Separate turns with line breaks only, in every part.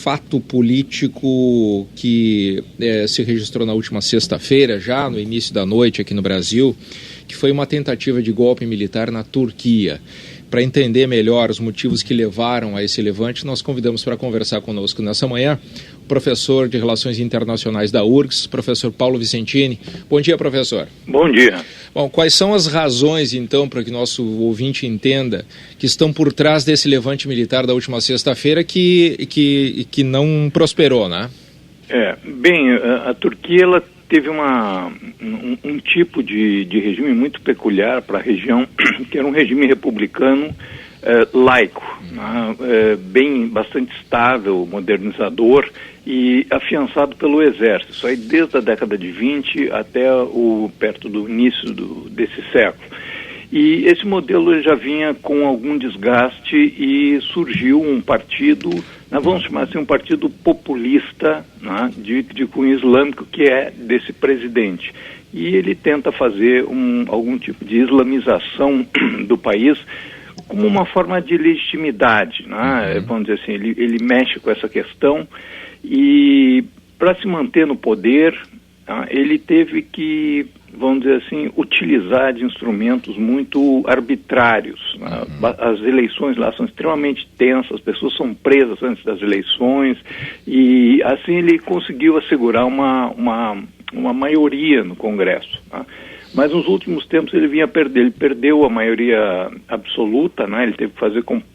fato político que se registrou na última sexta-feira, já no início da noite aqui no Brasil, que foi uma tentativa de golpe militar na Turquia. Para entender melhor os motivos que levaram a esse levante, nós convidamos para conversar conosco nessa manhã o professor de Relações Internacionais da URGS, professor Paulo Vicentini. Bom dia, professor.
Bom dia.
Bom, quais são as razões, então, para que nosso ouvinte entenda, que estão por trás desse levante militar da última sexta-feira que não prosperou, né?
A Turquia ela teve um tipo de regime muito peculiar para a região, que era um regime republicano laico, bastante estável, modernizador e afiançado pelo exército. Isso aí desde a década de 20 até perto do início desse século. E esse modelo já vinha com algum desgaste e surgiu um partido, vamos chamar assim, um partido populista, de cunho islâmico, que é desse presidente. E ele tenta fazer algum tipo de islamização do país como uma forma de legitimidade, vamos dizer assim, ele mexe com essa questão e para se manter no poder, ele teve que, vamos dizer assim, utilizar de instrumentos muito arbitrários. As eleições lá são extremamente tensas, as pessoas são presas antes das eleições e assim ele conseguiu assegurar uma maioria no Congresso. Mas nos últimos tempos ele vinha perder, ele perdeu a maioria absoluta, ele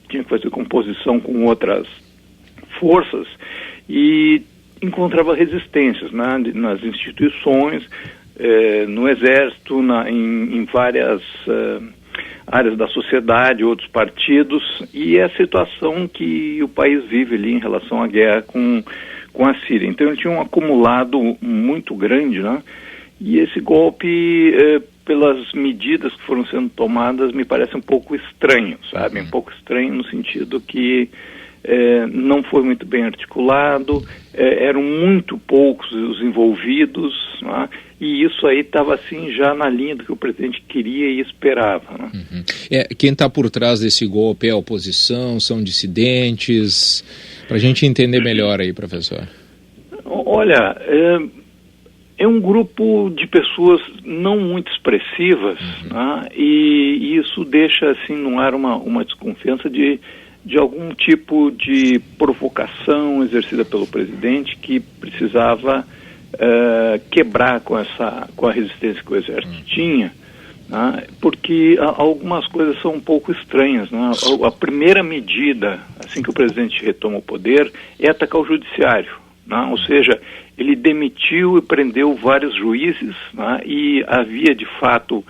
tinha que fazer composição com outras forças e encontrava resistências nas instituições, no exército, em várias áreas da sociedade, outros partidos, e é a situação que o país vive ali em relação à guerra com a Síria. Então ele tinha um acumulado muito grande, e esse golpe, pelas medidas que foram sendo tomadas, me parece um pouco estranho, sabe? Um pouco estranho no sentido que não foi muito bem articulado, eram muito poucos os envolvidos, e isso aí estava assim já na linha do que o presidente queria e esperava.
Quem está por trás desse golpe é a oposição, são dissidentes? Para a gente entender melhor aí, professor.
Olha, é um grupo de pessoas não muito expressivas, e isso deixa assim no ar uma desconfiança de algum tipo de provocação exercida pelo presidente que precisava quebrar com a resistência que o exército tinha, porque algumas coisas são um pouco estranhas. A primeira medida, assim que o presidente retoma o poder, é atacar o judiciário. Ou seja, ele demitiu e prendeu vários juízes, e havia de fato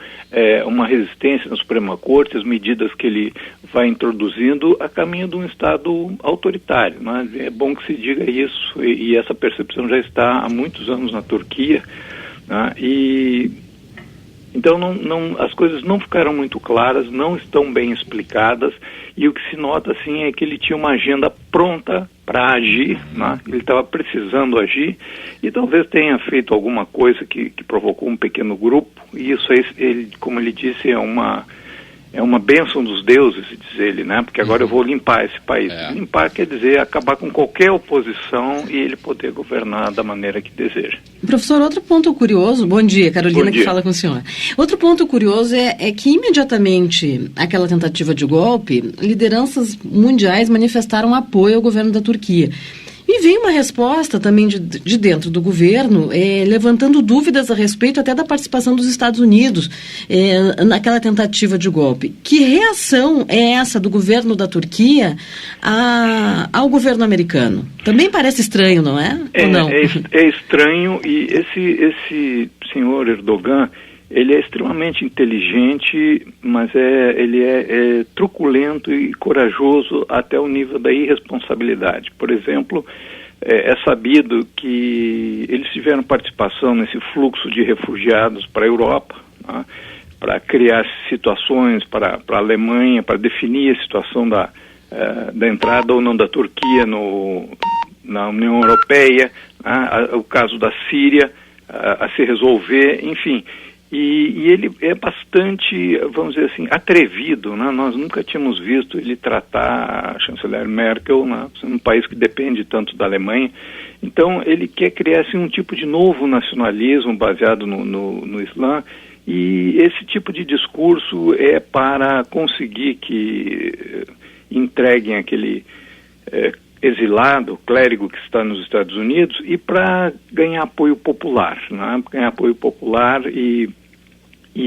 uma resistência na Suprema Corte, as medidas que ele vai introduzindo a caminho de um Estado autoritário. É bom que se diga isso, e essa percepção já está há muitos anos na Turquia, então as coisas não ficaram muito claras, não estão bem explicadas, e o que se nota assim é que ele tinha uma agenda pronta para agir, ele estava precisando agir, e talvez tenha feito alguma coisa que provocou um pequeno grupo, e isso aí, como ele disse, é uma bênção dos deuses, diz ele, porque agora eu vou limpar esse país. Limpar quer dizer acabar com qualquer oposição e ele poder governar da maneira que deseja.
Professor, outro ponto curioso, bom dia, Carolina que fala com o senhor. Outro ponto curioso é que imediatamente aquela tentativa de golpe, lideranças mundiais manifestaram apoio ao governo da Turquia. E veio uma resposta também de dentro do governo, levantando dúvidas a respeito até da participação dos Estados Unidos naquela tentativa de golpe. Que reação é essa do governo da Turquia ao governo americano? Também parece estranho, não é? Ou não?
É estranho, e esse senhor Erdogan, ele é extremamente inteligente, mas ele é truculento e corajoso até o nível da irresponsabilidade. Por exemplo, é sabido que eles tiveram participação nesse fluxo de refugiados para a Europa, para criar situações para a Alemanha, para definir a situação da entrada ou não da Turquia na União Europeia, o caso da Síria a se resolver, enfim. E ele é bastante, vamos dizer assim, atrevido, né? Nós nunca tínhamos visto ele tratar a chanceler Merkel, né? Um país que depende tanto da Alemanha. Então, ele quer criar assim, um tipo de novo nacionalismo baseado no Islã, e esse tipo de discurso é para conseguir que entreguem aquele exilado, clérigo que está nos Estados Unidos, e para ganhar apoio popular, né? Ganhar apoio popular e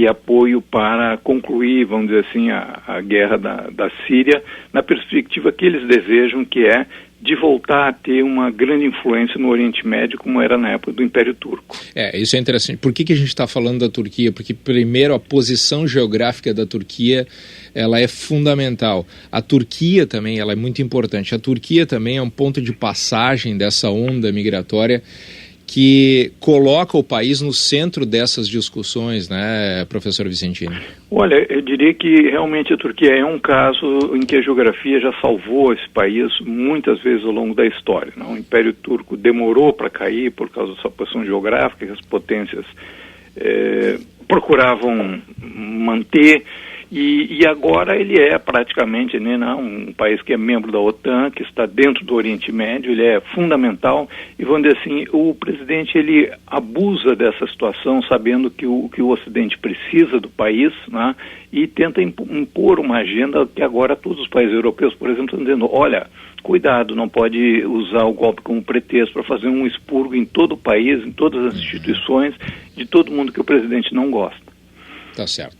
apoio para concluir, vamos dizer assim, a guerra da Síria, na perspectiva que eles desejam, que é de voltar a ter uma grande influência no Oriente Médio, como era na época do Império Turco.
Isso é interessante. Por que a gente está falando da Turquia? Porque, primeiro, a posição geográfica da Turquia, ela é fundamental. A Turquia também, ela é muito importante. A Turquia também é um ponto de passagem dessa onda migratória que coloca o país no centro dessas discussões, né, professor Vicentini?
Olha, eu diria que realmente a Turquia é um caso em que a geografia já salvou esse país muitas vezes ao longo da história, né? O Império Turco demorou para cair por causa da sua posição geográfica, que as potências procuravam manter. E agora ele é praticamente, né, um país que é membro da OTAN, que está dentro do Oriente Médio, ele é fundamental, e vamos dizer assim, o presidente ele abusa dessa situação, sabendo que o Ocidente precisa do país, né, e tenta impor uma agenda que agora todos os países europeus, por exemplo, estão dizendo, olha, cuidado, não pode usar o golpe como pretexto para fazer um expurgo em todo o país, em todas as instituições, de todo mundo que o presidente não gosta.
Tá certo.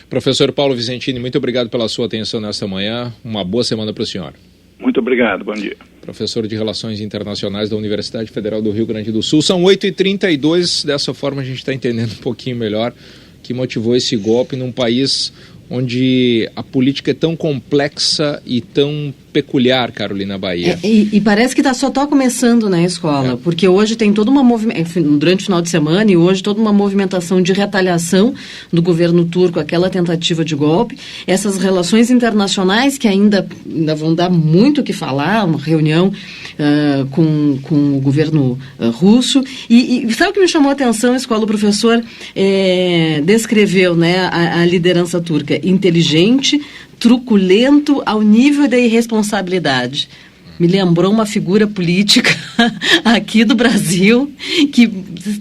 Professor Paulo Vicentini, muito obrigado pela sua atenção nesta manhã. Uma boa semana para o senhor.
Muito obrigado, bom dia.
Professor de Relações Internacionais da Universidade Federal do Rio Grande do Sul. São 8h32, dessa forma a gente está entendendo um pouquinho melhor o que motivou esse golpe num país onde a política é tão complexa e tão peculiar, Carolina Bahia.
E parece que só está começando na escola, porque hoje tem toda uma movimentação, durante o final de semana, e hoje toda uma movimentação de retaliação do governo turco, aquela tentativa de golpe, essas relações internacionais que ainda vão dar muito o que falar, uma reunião com o governo russo, e sabe o que me chamou a atenção, a escola, o professor descreveu, né, a liderança turca, inteligente, truculento ao nível da irresponsabilidade. Me lembrou uma figura política aqui do Brasil que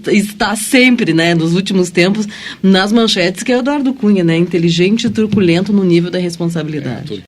está sempre, né, nos últimos tempos, nas manchetes, que é o Eduardo Cunha, né, inteligente e truculento no nível da responsabilidade.